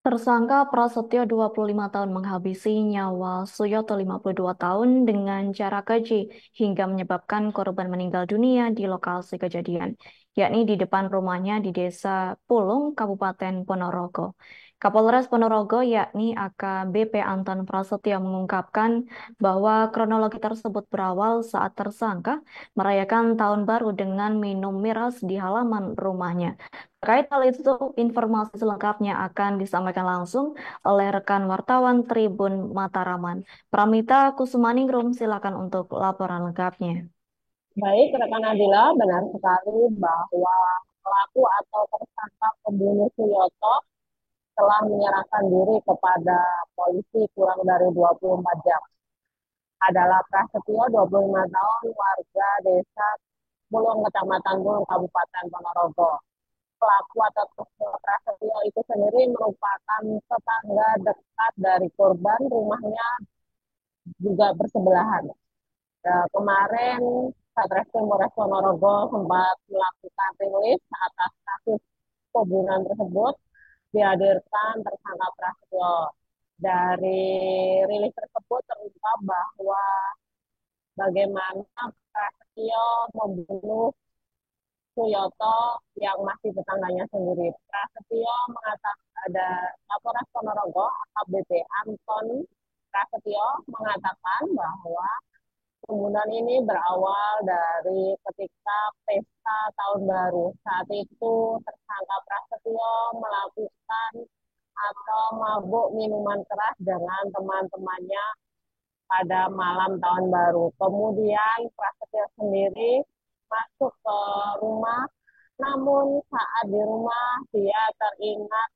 Tersangka Prasetyo 25 tahun menghabisi nyawa Suyoto 52 tahun dengan cara keji hingga menyebabkan korban meninggal dunia di lokasi kejadian, yakni di depan rumahnya di Desa Pulung, Kabupaten Ponorogo. Kapolres Ponorogo yakni AKBP Anton Prasetyo mengungkapkan bahwa kronologi tersebut berawal saat tersangka merayakan tahun baru dengan minum miras di halaman rumahnya. Terkait hal itu, informasi selengkapnya akan disampaikan langsung oleh rekan wartawan Tribun Mataraman. Pramita Kusumaningrum, silakan untuk laporan lengkapnya. Baik, rekan Adila, benar sekali bahwa pelaku atau tersangka pembunuh Suyoto telah menyerahkan diri kepada polisi kurang dari 24 jam. Adalah Prasetyo, 25 tahun, warga desa Bulung, Kecamatan Bulung, Kabupaten Ponorogo. Pelaku atau tersangka Prasetyo itu sendiri merupakan tetangga dekat dari korban, rumahnya juga bersebelahan. Kemarin Satreskrim Polres Ponorogo sempat melakukan rilis atas kasus pembunuhan tersebut, dihadirkan tersangka Prasetyo. Dari rilis tersebut terungkap bahwa bagaimana Prasetyo membunuh Suyoto yang masih tetangganya sendiri. Prasetyo mengatakan, ada Kapolres Ponorogo AKBP Anton Prasetyo mengatakan bahwa pembunuhan ini berawal dari ketika pesta tahun baru. Saat itu tersangka Prasetyo melakukan atau mabuk minuman keras dengan teman-temannya pada malam tahun baru. Kemudian Prasetyo sendiri masuk ke rumah, namun saat di rumah dia teringat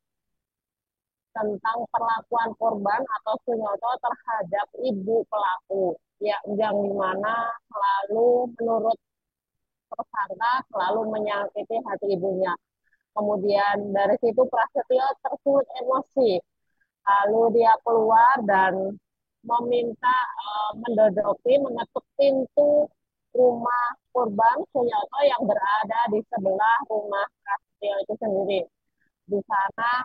tentang perlakuan korban atau Sunyoto terhadap ibu pelaku, ya, yang dimana selalu menurut tersangka selalu menyakiti hati ibunya. Kemudian dari situ Prasetyo tersulut emosi, lalu dia keluar dan meminta mendodoki, mengetuk pintu rumah korban Sunyoto yang berada di sebelah rumah Prasetyo itu sendiri. Di sana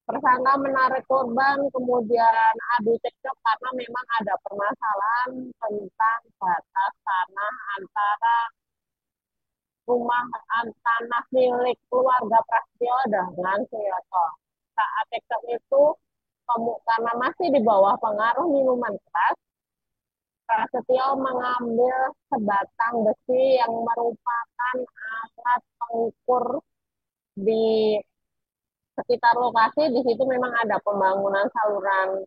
tersangka menarik korban, kemudian adu cekcok karena memang ada permasalahan tentang batas tanah antara rumah tanah milik keluarga Prasetyo dengan Suyoto. Saat cekcok itu, karena masih di bawah pengaruh minuman keras, Prasetyo mengambil sebatang besi yang merupakan alat pengukur di sekitar lokasi. Di situ memang ada pembangunan saluran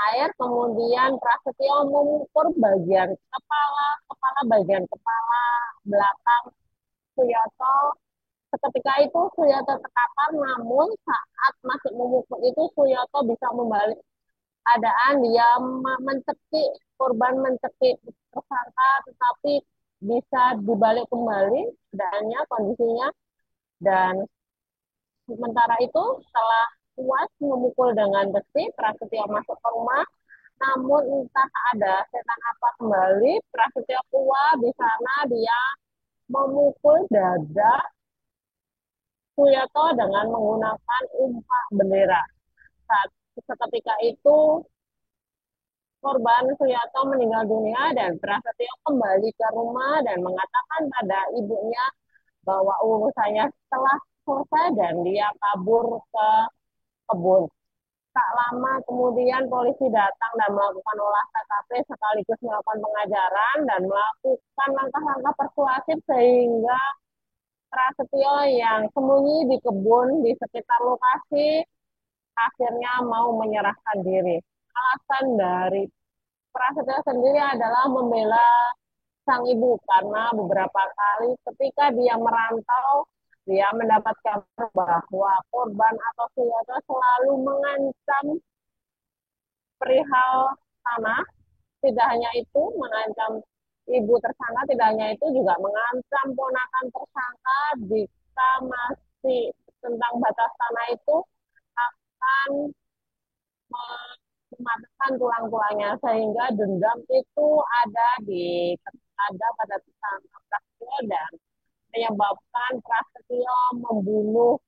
air, kemudian Prasetyo mengukur bagian kepala bagian kepala belakang Suyoto. Seketika itu Suyoto terkapar, namun saat masih memukul itu Suyoto bisa membalik keadaan, dia mencekik korban, mencekik tersangka, tetapi bisa dibalik kembali keadaannya, kondisinya. Dan sementara itu setelah puas memukul dengan besi, Prasetyo masuk ke rumah. Namun entah ada setan apa kembali, Prasetyo keluar. Di sana dia memukul dada Suyoto dengan menggunakan umpak bendera. Saat seketika itu korban Suyoto meninggal dunia dan Prasetyo kembali ke rumah dan mengatakan pada ibunya bahwa urusannya telah selesai dan dia kabur ke kebun. Tak lama kemudian polisi datang dan melakukan olah TKP sekaligus melakukan pengajaran dan melakukan langkah-langkah persuasif sehingga Prasetyo yang sembunyi di kebun di sekitar lokasi akhirnya mau menyerahkan diri. Alasan dari Prasetyo sendiri adalah membela sang ibu karena beberapa kali ketika dia merantau, dia mendapat kabar bahwa korban atau Suyoto selalu mengancam perihal tanah. Tidak hanya itu, mengancam ibu tersangka, tidak hanya itu juga mengancam ponakan tersangka jika masih tentang batas tanah itu akan mematahkan tulang-tulangnya, sehingga dendam itu ada pada tersangka Prasetyo dan menyebabkan Prasetyo membunuh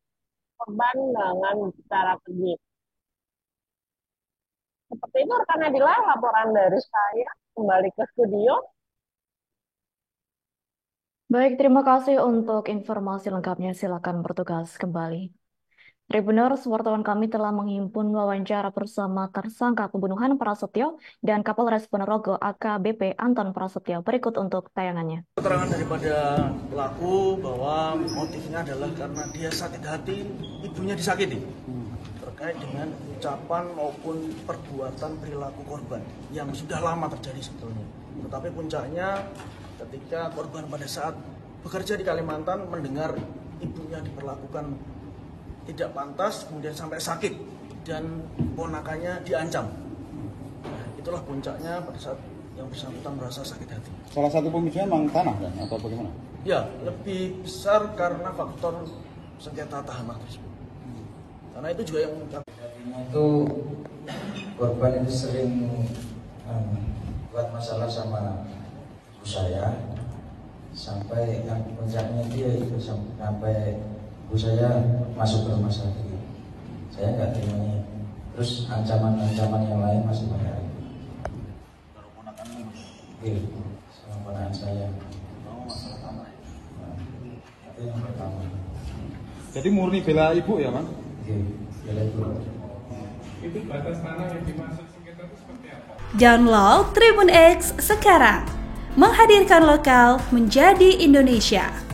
korban dengan cara keji. Seperti itu rekan Nadila, laporan dari saya kembali ke studio. Baik, terima kasih untuk informasi lengkapnya. Silakan bertugas kembali. Tribuners, wartawan kami telah menghimpun wawancara bersama tersangka pembunuhan Prasetyo dan Kapolres Ponorogo AKBP Anton Prasetyo. Berikut untuk tayangannya. Keterangan daripada pelaku bahwa motifnya adalah karena dia sakit hati, ibunya disakiti. Terkait dengan ucapan maupun perbuatan perilaku korban yang sudah lama terjadi sebetulnya. Tetapi puncaknya ketika korban pada saat bekerja di Kalimantan mendengar ibunya diperlakukan tidak pantas, kemudian sampai sakit dan ponakannya diancam. Nah, itulah puncaknya pada saat yang bersangkutan merasa sakit hati. Salah satu pemicunya memang tanah kan atau bagaimana? Ya, lebih besar karena faktor sengketa tanah tersebut. Karena itu juga yang itu korban itu sering buat masalah sama ibu saya sampai yang puncaknya dia itu sampai ibu saya masuk ke rumah sakit. Saya nggak terima. Terus ancaman-ancaman yang lain masih banyak. Iya, sama ponakan saya. Itu yang pertama. Jadi murni bela ibu ya, Bang? Iya, bela ibu. Itu batas tanah yang dimaksud sengketa itu seperti apa? Download Tribun X sekarang. Menghadirkan lokal menjadi Indonesia.